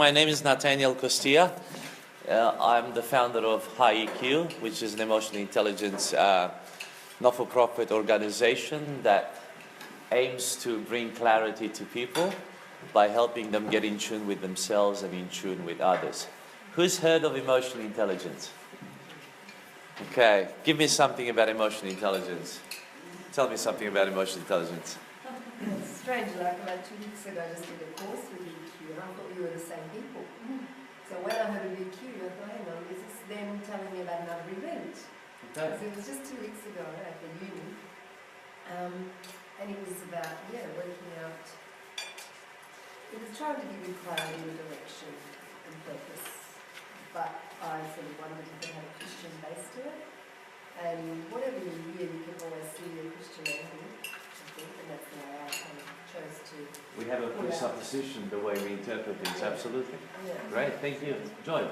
My name is Natanael Costea. I'm the founder of High EQ, which is an emotional intelligence not-for-profit organization that aims to bring clarity to people by helping them get in tune with themselves and in tune with others. Who's heard of emotional intelligence? Okay, give me something about emotional intelligence. Tell me something about emotional intelligence. It's strange, like about 2 weeks ago I just did a course with EQ and I thought we were the same people. So when I heard of EQ, I thought, hang on, is this them telling me about another event? Okay. So it was just 2 weeks ago at the uni. And it was about, working out, it was trying to give you clarity and direction and purpose. But I sort of wondered if it had a Christian base to it. And whatever you hear, you can always see your Christian angle, I think, and that's the way I kind of chose to. We have a presupposition the way we interpret things, absolutely. Yeah. Great, thank you. Joy,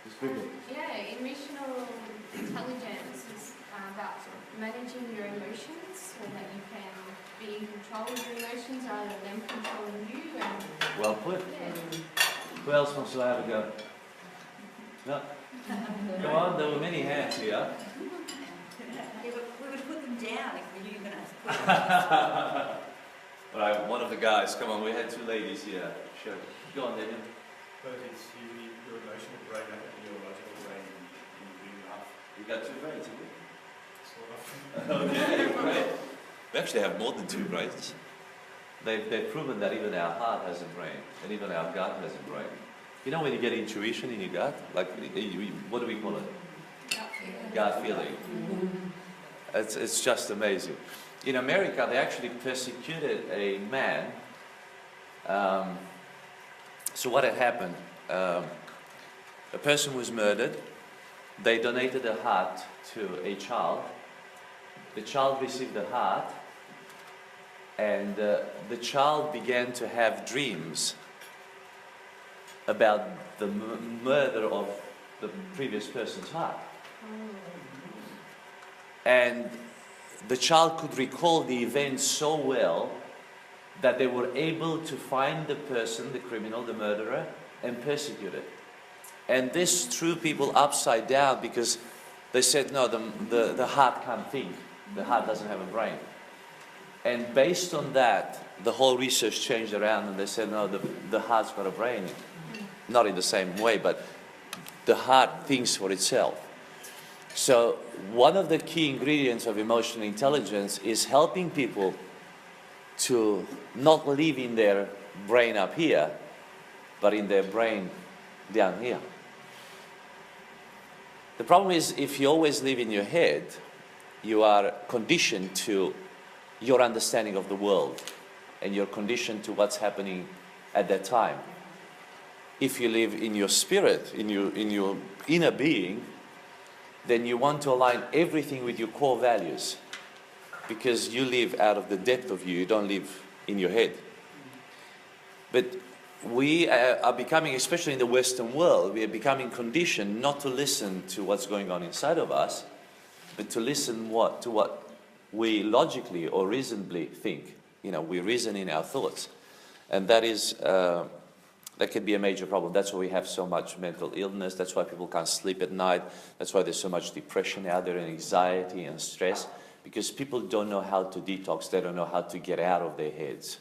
just quickly. Emotional intelligence is about managing your emotions so that you can be in control of your emotions rather than them controlling you. And Well put. Who else wants to have a go? No? Come on, there were many hands here. Yeah, but we would put them down if we knew you were going to put them down. All right, one of the guys, come on, we had two ladies here. Sure. Go on, Daniel. But it's your emotional brain and your logical brain in being enough. You got two brains, have Sort of. you? Okay, great. We actually have more than two brains. They've proven that even our heart has a brain, and even our gut has a brain. You know when you get intuition in your gut? Like, what do we call it? Gut feeling. It's just amazing. In America, they actually persecuted a man. So what had happened? A person was murdered. They donated a heart to a child. The child received the heart, and the child began to have dreams about the murder of the previous person's heart. And the child could recall the event so well that they were able to find the person, the criminal, the murderer, and persecute it. And this threw people upside down because they said, no, the heart can't think. The heart doesn't have a brain. And based on that, the whole research changed around and they said, no, the heart's got a brain. Not in the same way, but the heart thinks for itself. So one of the key ingredients of emotional intelligence is helping people to not live in their brain up here, but in their brain down here. The problem is if you always live in your head, you are conditioned to your understanding of the world and you're conditioned to what's happening at that time. If you live in your spirit, in your inner being, then you want to align everything with your core values because you live out of the depth of you don't live in your head. But we are becoming, especially in the Western world, we are becoming conditioned not to listen to what's going on inside of us, but to listen to what we logically or reasonably think. We reason in our thoughts. And that is... that can be a major problem. That's why we have so much mental illness. That's why people can't sleep at night. That's why there's so much depression out there and anxiety and stress, because people don't know how to detox. They don't know how to get out of their heads.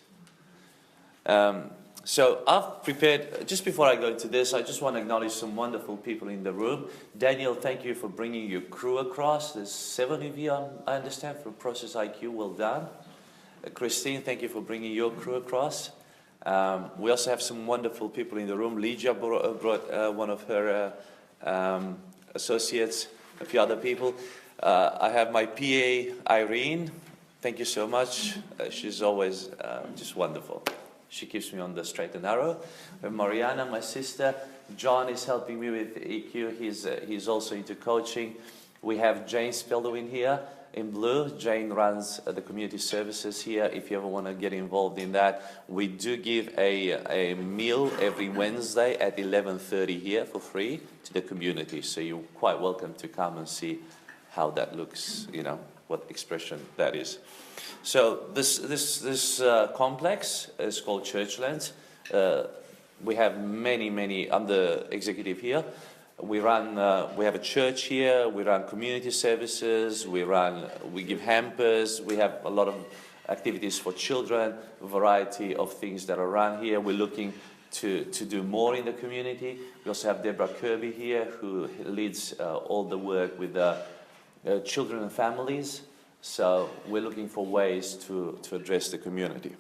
So I've prepared, just before I go into this, I just want to acknowledge some wonderful people in the room. Daniel, thank you for bringing your crew across. There's 7 of you, I understand, from Process IQ. Well done. Christine, thank you for bringing your crew across. We also have some wonderful people in the room. Lydia brought one of her associates, a few other people. I have my PA, Irene. Thank you so much. She's always just wonderful. She keeps me on the straight and narrow. We have Mariana, my sister. John is helping me with EQ. He's also into coaching. We have Jane Speldo in here. In blue, Jane runs the community services here. If you ever want to get involved in that, we do give a meal every Wednesday at 11:30 here for free to the community. So you're quite welcome to come and see how that looks, what expression that is. So this complex is called Churchlands. We have many, I'm the executive here. We have a church here, we run community services, we give hampers, we have a lot of activities for children, a variety of things that are run here. We're looking to do more in the community. We also have Deborah Kirby here, who leads all the work with children and families. So we're looking for ways to address the community.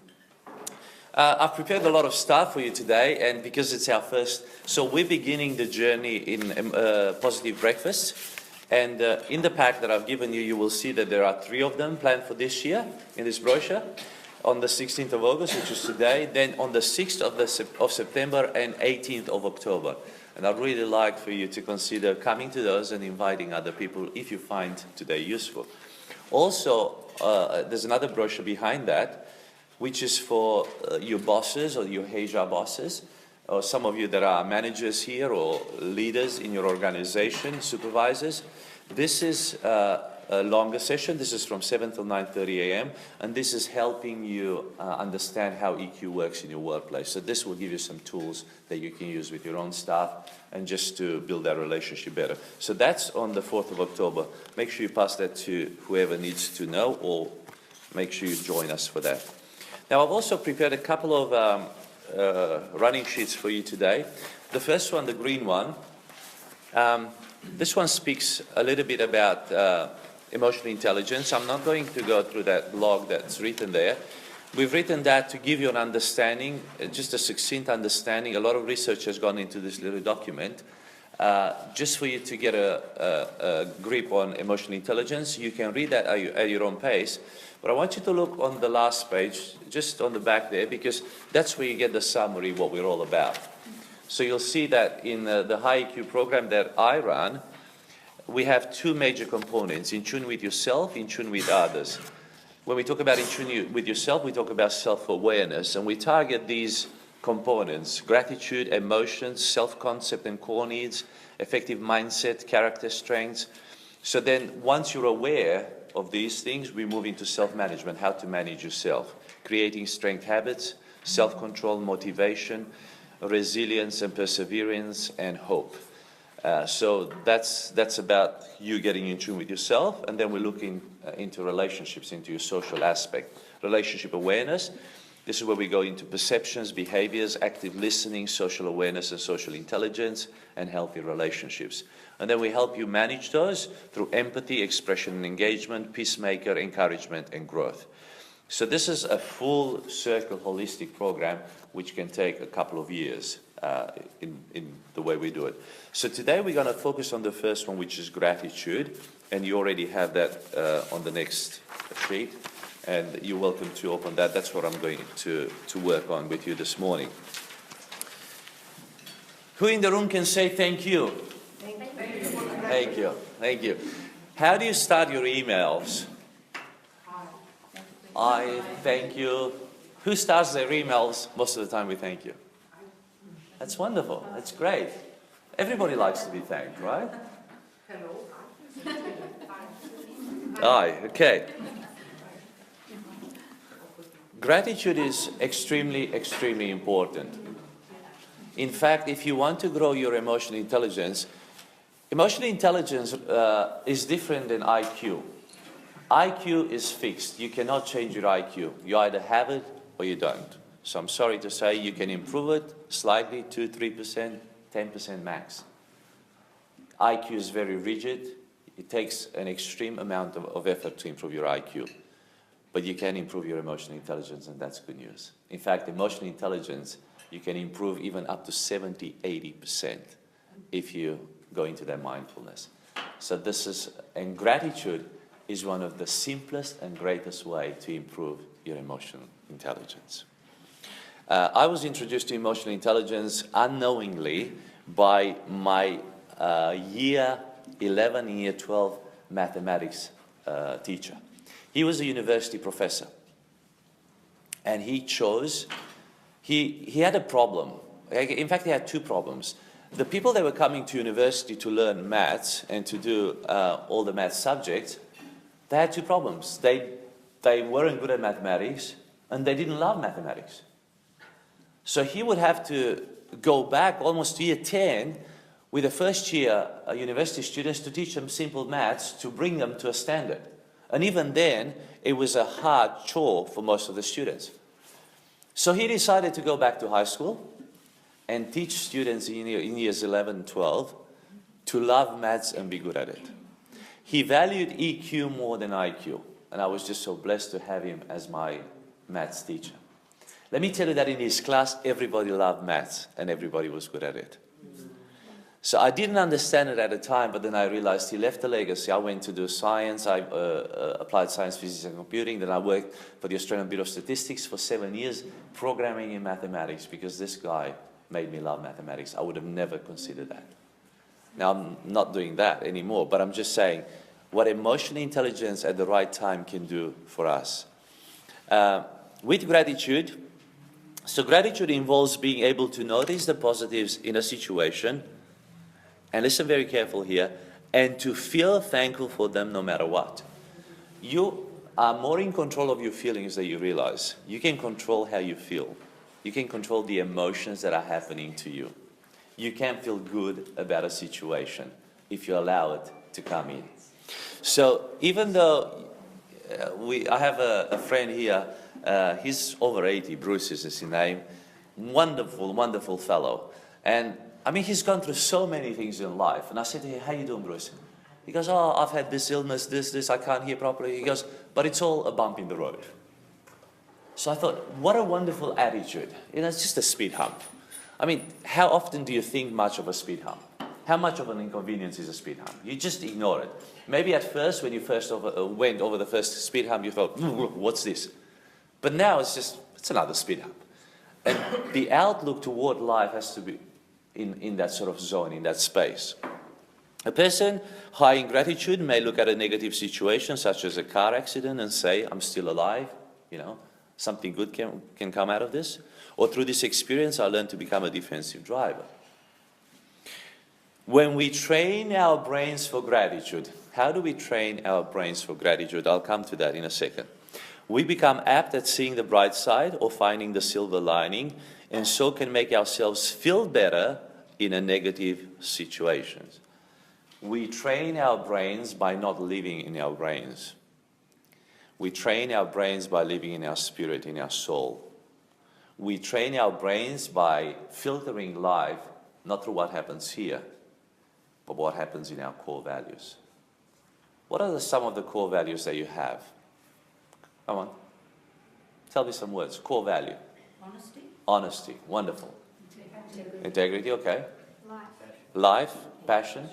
I've prepared a lot of stuff for you today, and because it's our first, so we're beginning the journey in Positive Breakfast. And in the pack that I've given you, you will see that there are 3 of them planned for this year in this brochure. On the 16th of August, which is today, then on the 6th of September and 18th of October. And I'd really like for you to consider coming to those and inviting other people if you find today useful. Also, there's another brochure behind that, which is for your bosses or your HR bosses, or some of you that are managers here or leaders in your organization, supervisors. This is a longer session. This is from 7 till 9:30 a.m. and this is helping you understand how EQ works in your workplace. So this will give you some tools that you can use with your own staff and just to build that relationship better. So that's on the 4th of October. Make sure you pass that to whoever needs to know, or make sure you join us for that. Now, I've also prepared a couple of running sheets for you today. The first one, the green one, this one speaks a little bit about emotional intelligence. I'm not going to go through that blog that's written there. We've written that to give you an understanding, just a succinct understanding. A lot of research has gone into this little document, just for you to get a grip on emotional intelligence. You can read that at your own pace. But I want you to look on the last page, just on the back there, because that's where you get the summary of what we're all about. So you'll see that in the High EQ program that I run, we have 2 major components: in tune with yourself, in tune with others. When we talk about in tune with yourself, we talk about self-awareness, and we target these components: gratitude, emotions, self-concept and core needs, effective mindset, character strengths. So then once you're aware of these things, we move into self-management, how to manage yourself, creating strength habits, self-control, motivation, resilience and perseverance, and hope. So that's about you getting in tune with yourself, and then we're looking into relationships, into your social aspect. Relationship awareness, this is where we go into perceptions, behaviors, active listening, social awareness and social intelligence, and healthy relationships. And then we help you manage those through empathy, expression and engagement, peacemaker, encouragement and growth. So this is a full circle holistic program which can take a couple of years in the way we do it. So today we're going to focus on the first one, which is gratitude, and you already have that on the next sheet, and you're welcome to open that. That's what I'm going to work on with you this morning. Who in the room can say thank you? Thank you. Thank you. How do you start your emails? I thank you. Who starts their emails most of the time with thank you? That's wonderful. That's great. Everybody likes to be thanked, right? Aye, okay. Gratitude is extremely, extremely important. In fact, if you want to grow your emotional intelligence is different than IQ. IQ is fixed. You cannot change your IQ. You either have it or you don't. So I'm sorry to say you can improve it slightly, 2, 3%, 10% max. IQ is very rigid. It takes an extreme amount of effort to improve your IQ. But you can improve your emotional intelligence, and that's good news. In fact, emotional intelligence, you can improve even up to 70, 80% if you go into that mindfulness. So and gratitude is one of the simplest and greatest way to improve your emotional intelligence. I was introduced to emotional intelligence unknowingly by my year 11 and year 12 mathematics teacher. He was a university professor, and he had a problem. In fact, he had 2 problems. The people that were coming to university to learn maths and to do all the math subjects, they had 2 problems. They weren't good at mathematics, and they didn't love mathematics. So he would have to go back almost to year 10 with the first year university students to teach them simple maths to bring them to a standard. And even then, it was a hard chore for most of the students. So he decided to go back to high school and teach students in years 11 and 12 to love maths and be good at it. He valued EQ more than IQ, and I was just so blessed to have him as my maths teacher. Let me tell you that in his class, everybody loved maths and everybody was good at it. So I didn't understand it at the time, but then I realized he left a legacy. I went to do science, I applied science, physics and computing, then I worked for the Australian Bureau of Statistics for 7 years, programming in mathematics, because this guy made me love mathematics. I would have never considered that. Now I'm not doing that anymore, but I'm just saying what emotional intelligence at the right time can do for us. With gratitude, so gratitude involves being able to notice the positives in a situation, and listen very careful here, and to feel thankful for them no matter what. You are more in control of your feelings than you realize. You can control how you feel. You can control the emotions that are happening to you. You can feel good about a situation if you allow it to come in. So even though I have a friend here, he's over 80, Bruce is his name, wonderful, wonderful fellow. And I mean, he's gone through so many things in life. And I said to him, how you doing, Bruce? He goes, oh, I've had this illness, this, I can't hear properly. He goes, but it's all a bump in the road. So I thought, what a wonderful attitude. You know, it's just a speed hump. I mean, how often do you think much of a speed hump? How much of an inconvenience is a speed hump? You just ignore it. Maybe at first, when you first went over the first speed hump, you thought, what's this? But now it's another speed hump. And the outlook toward life has to be in that sort of zone, in that space. A person high in gratitude may look at a negative situation, such as a car accident, and say, I'm still alive, you know, something good can come out of this. Or through this experience, I learned to become a defensive driver. When we train our brains for gratitude, how do we train our brains for gratitude? I'll come to that in a second. We become apt at seeing the bright side or finding the silver lining, and so can make ourselves feel better in a negative situations. We train our brains by not living in our brains. We train our brains by living in our spirit, in our soul. We train our brains by filtering life, not through what happens here, but what happens in our core values. What are some of the core values that you have? Come on. Tell me some words. Core value. Honesty. Honesty. Wonderful. Integrity, okay. Life. Life, passion.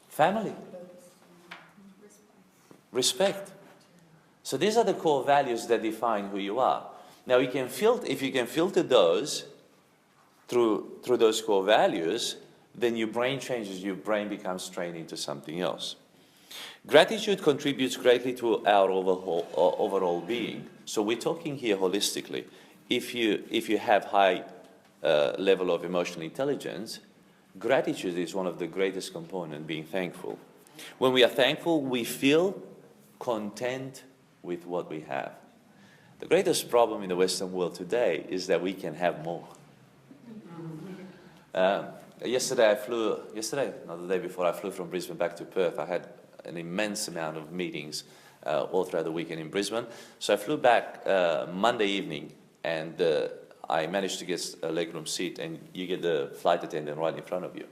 Family. Respect. So these are the core values that define who you are. Now, if you can filter those through those core values, then your brain changes, your brain becomes trained into something else. Gratitude contributes greatly to our overall being. So we're talking here holistically. If you have high level of emotional intelligence, gratitude is one of the greatest components, being thankful. When we are thankful, we feel content with what we have. The greatest problem in the Western world today is that we can have more. Yesterday, not the day before, I flew from Brisbane back to Perth. I had an immense amount of meetings all throughout the weekend in Brisbane. So I flew back Monday evening, and I managed to get a legroom seat, and you get the flight attendant right in front of you.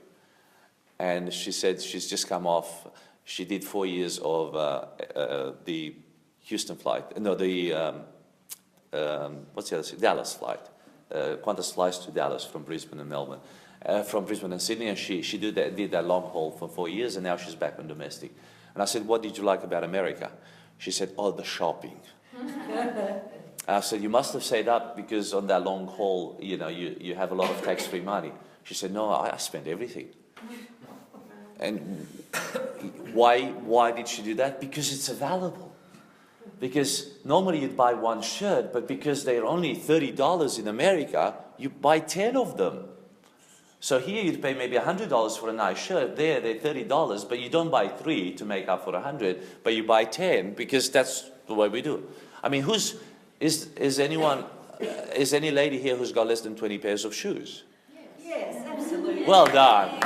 And she said she's just come off. She did 4 years of the Houston flight. No, what's the other city? Dallas flight. Qantas flies to Dallas from Brisbane and Melbourne. From Brisbane and Sydney, and she did that long haul for 4 years, and now she's back on domestic. And I said, what did you like about America? She said, oh, the shopping. I said, you must have saved up because on that long haul, you know, you have a lot of tax-free money. She said, no, I spent everything. And why did she do that? Because it's available. Because normally you'd buy one shirt, but because they're only $30 in America, you buy 10 of them. So here you'd pay maybe $100 for a nice shirt. There they're $30, but you don't buy 3 to make up for 100, but you buy 10 because that's the way we do. I mean, is any lady here who's got less than 20 pairs of shoes? Well done.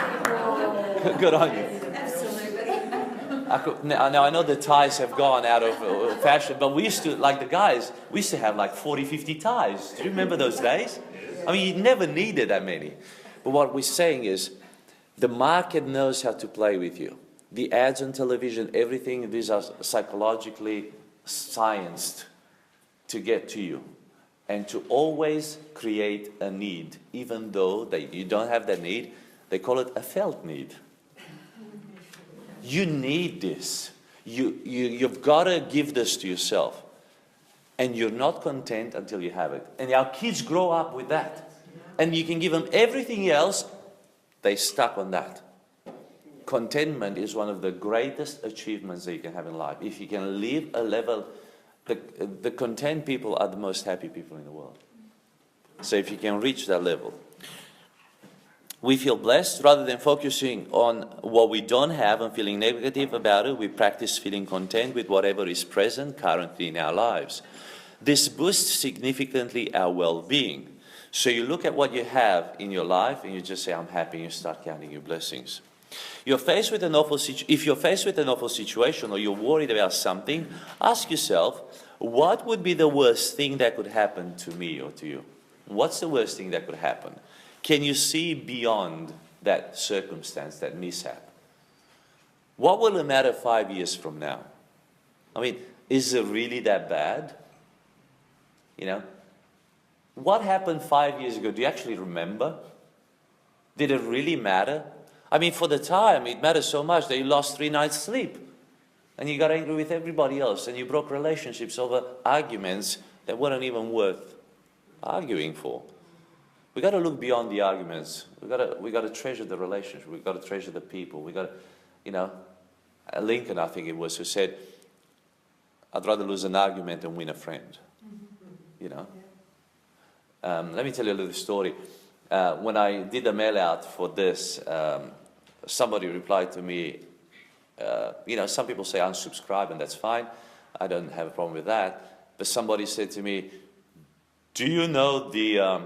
Good on you. Absolutely. Now I know the ties have gone out of fashion, but we used to, like the guys, we used to have like 40, 50 ties. Do you remember those days? I mean, you never needed that many. But what we're saying is, the market knows how to play with you. The ads on television, everything, these are psychologically scienced to get to you. And to always create a need, even though that you don't have that need, they call it a felt need. You need this. You've got to give this to yourself. And you're not content until you have it. And our kids grow up with that. And you can give them everything else, they stuck on that. Contentment is one of the greatest achievements that you can have in life. If you can live a level, the content people are the most happy people in the world. So if you can reach that level, we feel blessed. Rather than focusing on what we don't have and feeling negative about it, we practice feeling content with whatever is present currently in our lives. This boosts significantly our well-being. So you look at what you have in your life and you just say, I'm happy, and you start counting your blessings. If you're faced with an awful situation or you're worried about something, ask yourself, what would be the worst thing that could happen to me or to you? What's the worst thing that could happen? Can you see beyond that circumstance, that mishap? What will it matter 5 years from now? I mean, is it really that bad? You know? What happened 5 years ago? Do you actually remember? Did it really matter? I mean, for the time, it mattered so much that you lost 3 nights' sleep. And you got angry with everybody else. And you broke relationships over arguments that weren't even worth arguing for. We got to look beyond the arguments. We got to treasure the relationship. We got to treasure the people. We got to, you know, Lincoln, I think it was, who said, I'd rather lose an argument than win a friend. You know? Let me tell you a little story. When I did the mail out for this, somebody replied to me, you know, some people say unsubscribe, and that's fine. I don't have a problem with that. But somebody said to me, do you know the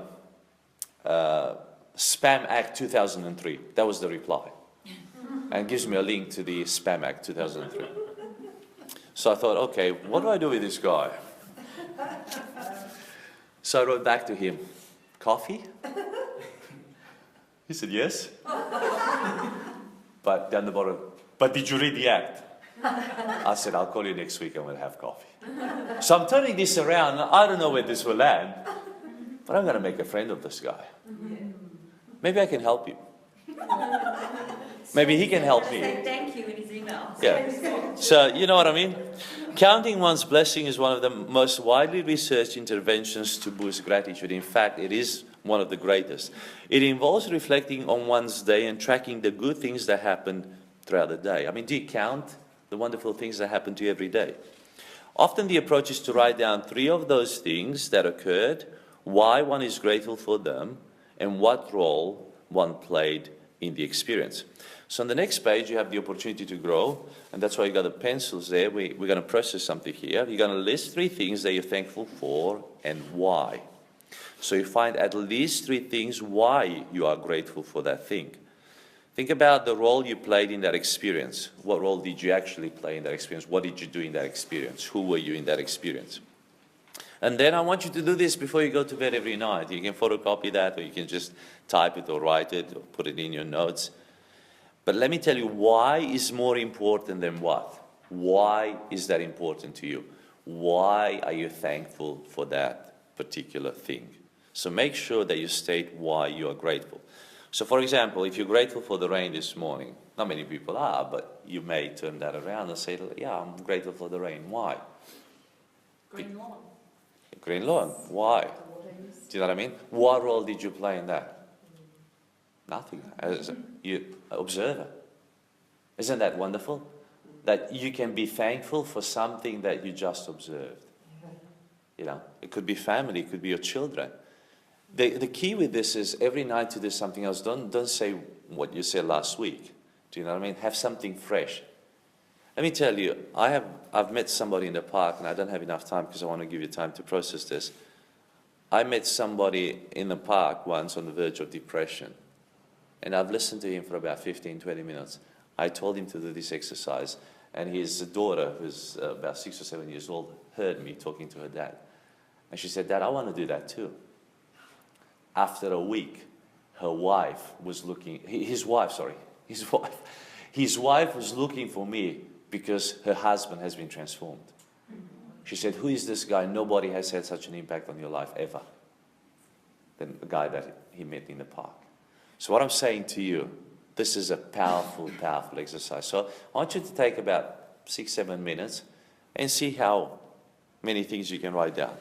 Spam Act 2003? That was the reply. And gives me a link to the Spam Act 2003. So I thought, okay, what do I do with this guy? So I wrote back to him, coffee? He said, yes. But down the bottom, but did you read the act? I said, I'll call you next week and we'll have coffee. So I'm turning this around. I don't know where this will land, but I'm going to make a friend of this guy. Maybe I can help you. Maybe he can help me. Say thank you in his email. Yeah. So, you know what I mean? Counting one's blessing is one of the most widely researched interventions to boost gratitude. In fact, it is one of the greatest. It involves reflecting on one's day and tracking the good things that happen throughout the day. I mean, do you count the wonderful things that happen to you every day? Often the approach is to write down 3 of those things that occurred, why one is grateful for them, and what role one played in the experience. So on the next page, you have the opportunity to grow, and that's why you got the pencils there. We're going to process something here. You're going to list 3 things that you're thankful for and why. So you find at least 3 things why you are grateful for that thing. Think about the role you played in that experience. What role did you actually play in that experience? What did you do in that experience? Who were you in that experience? And then I want you to do this before you go to bed every night. You can photocopy that, or you can just type it or write it or put it in your notes. But let me tell you, why is more important than what? Why is that important to you? Why are you thankful for that particular thing? So make sure that you state why you are grateful. So for example, if you're grateful for the rain this morning, not many people are, but you may turn that around and say, yeah, I'm grateful for the rain. Why? Green lawn. Green lawn. Why? Do you know what I mean? What role did you play in that? Nothing. As you observer. Isn't that wonderful? That you can be thankful for something that you just observed. You know, it could be family, it could be your children. The key with this is every night to do something else. Don't say what you said last week. Do you know what I mean? Have something fresh. Let me tell you, I've met somebody in the park, and I don't have enough time because I want to give you time to process this. I met somebody in the park once on the verge of depression. And I've listened to him for about 15, 20 minutes. I told him to do this exercise, and his daughter, who's about 6 or 7 years old, heard me talking to her dad. And she said, "Dad, I want to do that too." After a week, his wife was looking for me because her husband has been transformed. She said, "Who is this guy? Nobody has had such an impact on your life ever than the guy that he met in the park." So what I'm saying to you, this is a powerful, powerful exercise. So I want you to take about 6, 7 minutes and see how many things you can write down.